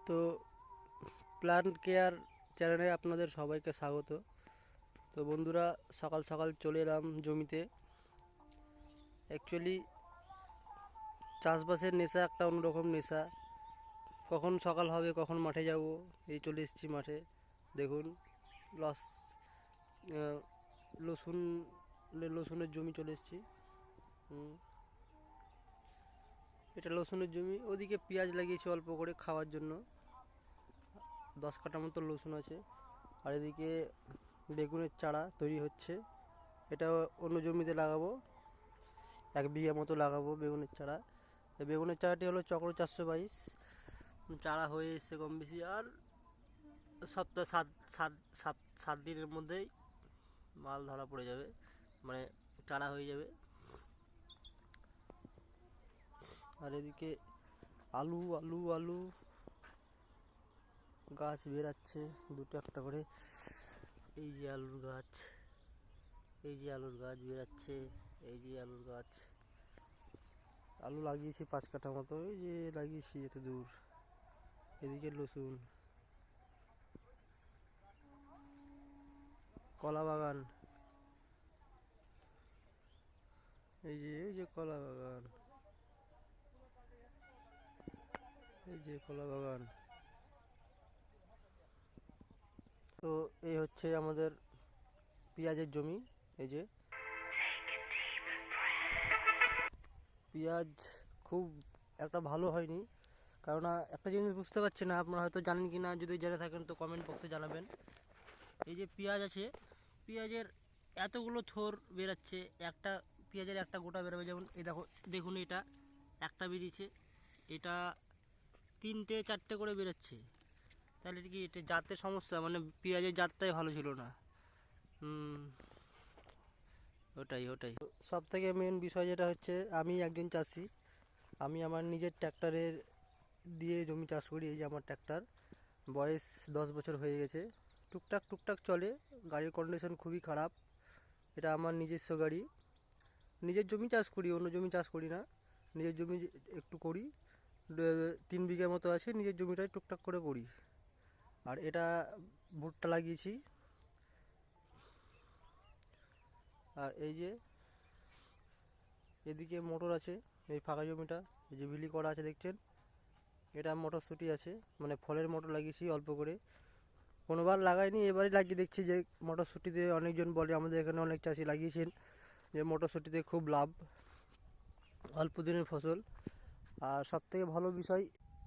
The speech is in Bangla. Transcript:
তো প্ল্যান্ট কেয়ার চ্যানেলে আপনাদের সবাইকে স্বাগত। তো বন্ধুরা, সকাল সকাল চলে এলাম জমিতে। অ্যাকচুয়ালি চাষবাসের নেশা একটা অন্যরকম নেশা। কখন সকাল হবে, কখন মাঠে যাব, এই চলে এসেছি মাঠে। দেখুন, লস আহ, রসুন রসুনের জমি চলে এসেছি। এটা রসুনের জমি, ওদিকে পেঁয়াজ লাগিয়েছি অল্প করে খাওয়ার জন্য। 10 কাঠা মতো রসুন আছে। আর এদিকে বেগুনের চারা তৈরি হচ্ছে, এটা অন্য জমিতে লাগাবো। 1 বিঘা মতো লাগাবো বেগুনের চারা। এই বেগুনের চারাটি হলো চক্র 422। চারা হয়ে এসছে কম বেশি, আর সপ্তাহ সাত সাত সাত 7 দিনের মধ্যেই মাল ধরা পড়ে যাবে, মানে চারা হয়ে যাবে। আর এদিকে আলু আলু আলু গাছ বেরাচ্ছে, দুটো একটা করে। এই যে আলুর গাছ, এই যে আলুর গাছ বেরাচ্ছে, এই যে আলুর গাছ। আলু লাগিয়েছি 5 কাঠা মতো, এই যে লাগিয়েছি এত দূর। এদিকে রসুন, কলা বাগান, এই যে কলা বাগান, এই যে কলা বাগান। তো এই হচ্ছে আমাদের পেঁয়াজের জমি। এই যে পেঁয়াজ খুব একটা ভালো হয়নি, কারণ একটা জিনিস বুঝতে পারছি না, আপনারা হয়তো জানেন কি না, যদি জেনে থাকেন তো কমেন্ট বক্সে জানাবেন। এই যে পেঁয়াজ আছে, পেঁয়াজের এতগুলো থোর বেরাচ্ছে, একটা পেঁয়াজের একটা গোটা বেরোবে। যেমন এই দেখো, দেখুন এটা একটা বেরিয়েছে, এটা 3টে 4টে করে বেরোচ্ছে। তাহলে কি এটা জাতের সমস্যা, মানে পেঁয়াজের জাতটাই ভালো ছিল না। ওটাই ওটাই সব থেকে মেন বিষয় যেটা হচ্ছে, আমি একজন চাষি, আমি আমার নিজের ট্র্যাক্টরের দিয়ে জমি চাষ করি। এই যে আমার ট্র্যাক্টর, বয়স 10 বছর হয়ে গেছে। টুকটাক টুকটাক চলে, গাড়ির কন্ডিশন খুবই খারাপ। এটা আমার নিজস্ব গাড়ি, নিজের জমি চাষ করি, অন্য জমি চাষ করি না। নিজের জমি একটু করি, 3 বিঘা মতো আছে, নিজের জমিটাই টুকটাক করে করি। আর এটা ভুট্টা লাগিয়েছি। আর এই যে এদিকে মোটর আছে, এই ফাঁকা জমিটা, এই যে ভিলি করা আছে দেখছেন, এটা মটরশুঁটি আছে, মানে ফলের মোটর লাগিয়েছি অল্প করে। কোনোবার লাগাইনি, এবারই লাগিয়ে দেখছি যে মটরশুঁটিতে অনেকজন বলে, আমাদের এখানে অনেক চাষি লাগিয়েছেন, যে মটরশুঁটিতে খুব লাভ, অল্প দিনের ফসল। আর সবথেকে ভালো বিষয়